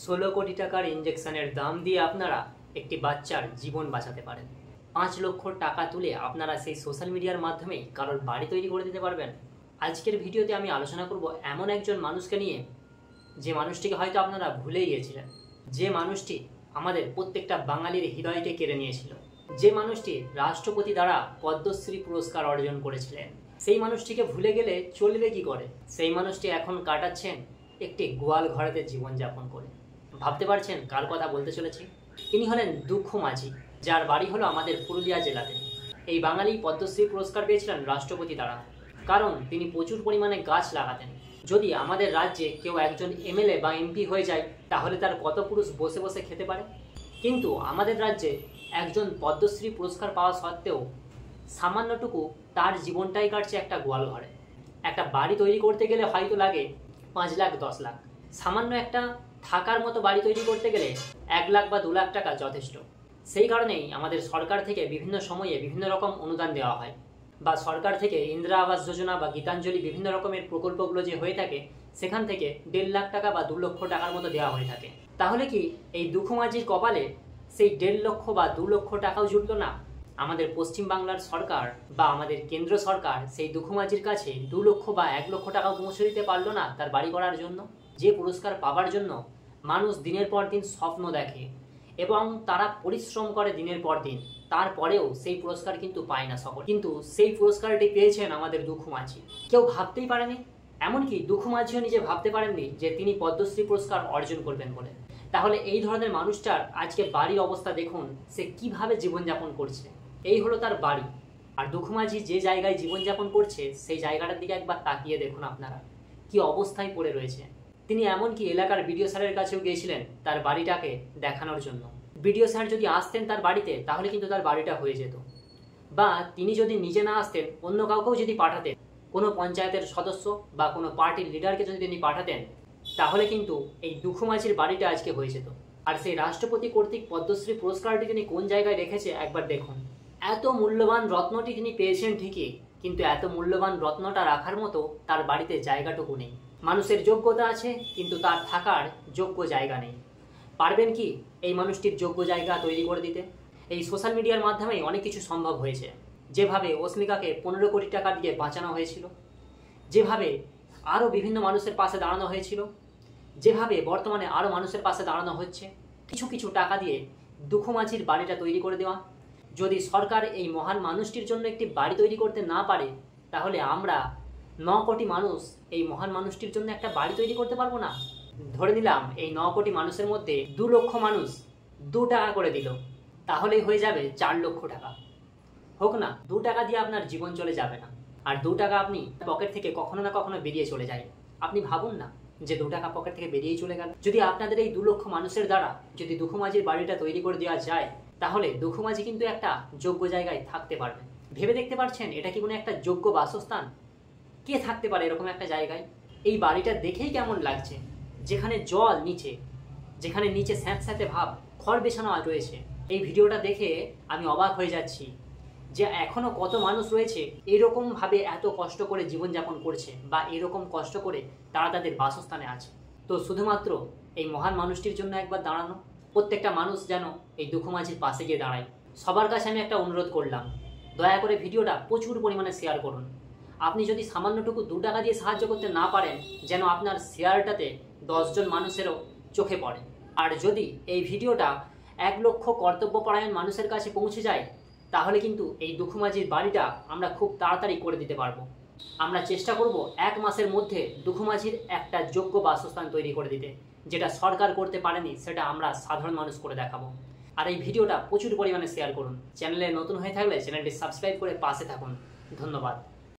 16 কোটি টাকার ইনজেকশনের দাম দিয়ে আপনারা একটি বাচ্চার জীবন বাঁচাতে পারেন। 5 লক্ষ টাকা তুলে আপনারা সেই সোশ্যাল মিডিয়ার মাধ্যমেই কারোর বাড়ি তৈরি করে দিতে পারবেন। আজকের ভিডিওতে আমি আলোচনা করব এমন একজন মানুষকে নিয়ে, যে মানুষটিকে হয়তো আপনারা ভুলেই গিয়েছিলেন, যে মানুষটি আমাদের প্রত্যেকটা বাঙালির হৃদয়কে কেড়ে নিয়েছিল, যে মানুষটি রাষ্ট্রপতি দ্বারা পদ্মশ্রী পুরস্কার অর্জন করেছিলেন। সেই মানুষটিকে ভুলে গেলে চলবে কি করে? সেই মানুষটি এখন কাটাচ্ছেন একটি গোয়াল ঘরেতে জীবনযাপন করে। ভাবতে পারছেন কার কথা বলতে চলেছি? তিনি হলেন দুঃখ মাঝি, যার বাড়ি হলো আমাদের পুরুলিয়া জেলাতে। এই বাঙালি পদ্মশ্রী পুরস্কার পেয়েছিলেন রাষ্ট্রপতি দ্বারা, কারণ তিনি প্রচুর পরিমাণে গাছ লাগাতেন। যদি আমাদের রাজ্যে কেউ একজন এমএলএ বা এমপি হয়ে যায়, তাহলে তার কত পুরুষ বসে বসে খেতে পারে? কিন্তু আমাদের রাজ্যে একজন পদ্মশ্রী পুরস্কার পাওয়া সত্ত্বেও সামান্যটুকু তার জীবনটাই কাটছে একটা গোয়াল ঘরে। একটা বাড়ি তৈরি করতে গেলে হয়তো লাগে 5 লাখ 10 লাখ। সামান্য একটা থাকার মতো বাড়ি তৈরি করতে গেলে 1 লাখ বা 2 লাখ টাকা যথেষ্ট। সেই কারণেই আমাদের সরকার থেকে বিভিন্ন সময়ে বিভিন্ন রকম অনুদান দেওয়া হয়, বা সরকার থেকে ইন্দিরা আবাস যোজনা বা গীতাঞ্জলি বিভিন্ন রকমের প্রকল্পগুলো যে হয়ে থাকে, সেখান থেকে 1.5 লাখ টাকা বা 2 লক্ষ টাকার মতো দেওয়া হয়ে থাকে। তাহলে কি এই দুঃখ মাঝির কপালে সেই 1.5 লক্ষ বা 2 লক্ষ টাকাও জুটলো না? আমাদের পশ্চিমবাংলার সরকার বা আমাদের কেন্দ্র সরকার সেই দুঃখ মাঝির কাছে 2 লক্ষ বা 1 লক্ষ টাকাও পৌঁছে দিতে পারলো না তার বাড়ি করার জন্য? যে পুরস্কার পাবার জন্য মানুষ দিনের পর দিন স্বপ্ন দেখে এবং তারা পরিশ্রম করে দিনের পর দিন, তারপরেও সেই পুরস্কার কিন্তু পায় না সকল। কিন্তু সেই পুরস্কারটি পেয়েছেন আমাদের দুঃখ মাঝি। কেউ ভাবতেই পারেনি, এমনকি দুঃখ মাঝিও নিজে ভাবতে পারেননি যে তিনি পদ্মশ্রী পুরস্কার অর্জন করবেন বলে। তাহলে এই ধরনের মানুষটার আজকে বাড়ির অবস্থা দেখুন, সে কিভাবে জীবনযাপন করছে। এই হলো তার বাড়ি। আর দুঃখ মাঝি যে জায়গায় জীবনযাপন করছে, সেই জায়গাটার দিকে একবার তাকিয়ে দেখুন আপনারা, কি অবস্থায় পড়ে রয়েছে। তিনি এমনকি এলাকার বিডিও স্যারের কাছেও গিয়েছিলেন তার বাড়িটাকে দেখানোর জন্য। বিডিও স্যার যদি আসতেন তার বাড়িতে, তাহলে কিন্তু তার বাড়িটা হয়ে যেত। বা তিনি যদি নিজে না আসতেন, অন্য কাউকেও যদি পাঠাতেন, কোনো পঞ্চায়েতের সদস্য বা কোনো পার্টির লিডারকে যদি তিনি পাঠাতেন, তাহলে কিন্তু এই দুঃখ মাঝির বাড়িটা আজকে হয়ে যেত। আর সেই রাষ্ট্রপতি কর্তৃক পদ্মশ্রী পুরস্কারটি তিনি কোন জায়গায় রেখেছে একবার দেখুন। এত মূল্যবান রত্নটি তিনি পেয়েছেন ঠিকই, কিন্তু এত মূল্যবান রত্নটা রাখার মতো তার বাড়িতে জায়গাটুকু নেই। মানুষের যোগ্যতা আছে, কিন্তু তার থাকার যোগ্য জায়গা নেই। পারবেন কি এই মানুষটির যোগ্য জায়গা তৈরি করে দিতে? এই সোশ্যাল মিডিয়ার মাধ্যমেই অনেক কিছু সম্ভব হয়েছে। যেভাবে অস্মিকাকে 15 কোটি টাকা দিয়ে বাঁচানো হয়েছিল, যেভাবে আরও বিভিন্ন মানুষের পাশে দাঁড়ানো হয়েছিল, যেভাবে বর্তমানে আরও মানুষের পাশে দাঁড়ানো হচ্ছে, কিছু কিছু টাকা দিয়ে দুঃখ মাঝির বাড়িটা তৈরি করে দেওয়া। যদি সরকার এই মহান মানুষটির জন্য একটি বাড়ি তৈরি করতে না পারে, তাহলে আমরা 9 কোটি মানুষ এই মহান মানুষটির জন্য একটা বাড়ি তৈরি করতে পারবো না। ধরে নিলাম এই 9 কোটি মানুষের মধ্যে 2 লক্ষ মানুষ 2 টাকা করে দিল, তাহলেই হয়ে যাবে 4 লক্ষ টাকা। হোক না, 2 টাকা দিয়ে আপনার জীবন চলে যাবে না। আর 2 টাকা আপনি পকেট থেকে কখনো না কখনো বেরিয়ে চলে যায়। আপনি ভাবুন না যে 2 টাকা পকেট থেকে বেরিয়েই চলে গেল। যদি আপনাদের এই 2 লক্ষ মানুষের দ্বারা যদি দুঃখ মাঝির বাড়িটা তৈরি করে দেওয়া যায়, তাহলে দুঃখ মাঝি কিন্তু একটা যোগ্য জায়গায় থাকতে পারবে। ভেবে দেখতে পারছেন এটা কি কোনো একটা যোগ্য বাসস্থান? কে থাকতে পারে এরকম একটা জায়গায়? এই বাড়িটা দেখেই কেমন লাগছে, যেখানে জল নিচে, যেখানে নিচে স্যাঁতস্যাঁতে ভাব, খড় বেছানো রয়েছে। এই ভিডিওটা দেখে আমি অবাক হয়ে যাচ্ছি যে এখনো কত মানুষ রয়েছে এরকমভাবে এত কষ্ট করে জীবনযাপন করছে, বা এরকম কষ্ট করে তারা তাদের বাসস্থানে আছে। তো শুধুমাত্র এই মহান মানুষটির জন্য একবার দাঁড়ানো, প্রত্যেকটা মানুষ যেন এই দুঃখ মাঝির পাশে গিয়ে দাঁড়ায়। সবার কাছে আমি একটা অনুরোধ করলাম, দয়া করে ভিডিওটা প্রচুর পরিমাণে শেয়ার করুন। আপনি যদি সামান্যটুকু 2 টাকা দিয়ে সাহায্য করতে না পারেন, যেন আপনার শেয়ারটাতে 10 জন মানুষেরও চোখে পড়ে। আর যদি এই ভিডিওটা 1 লক্ষ কর্তব্যপরায়ণ মানুষের কাছে পৌঁছে যায়, তাহলে কিন্তু এই দুঃখ মাঝির বাড়িটা আমরা খুব তাড়াতাড়ি করে দিতে পারবো। আমরা চেষ্টা করব 1 মাসের মধ্যে দুঃখ মাঝির একটা যোগ্য বাসস্থান তৈরি করে দিতে। যেটা সরকার করতে পারেনি, সেটা আমরা সাধারণ মানুষ করে দেখাবো। আর এই ভিডিওটা প্রচুর পরিমাণে শেয়ার করুন। চ্যানেলে নতুন হয়ে থাকলে চ্যানেলটি সাবস্ক্রাইব করে পাশে থাকুন। ধন্যবাদ।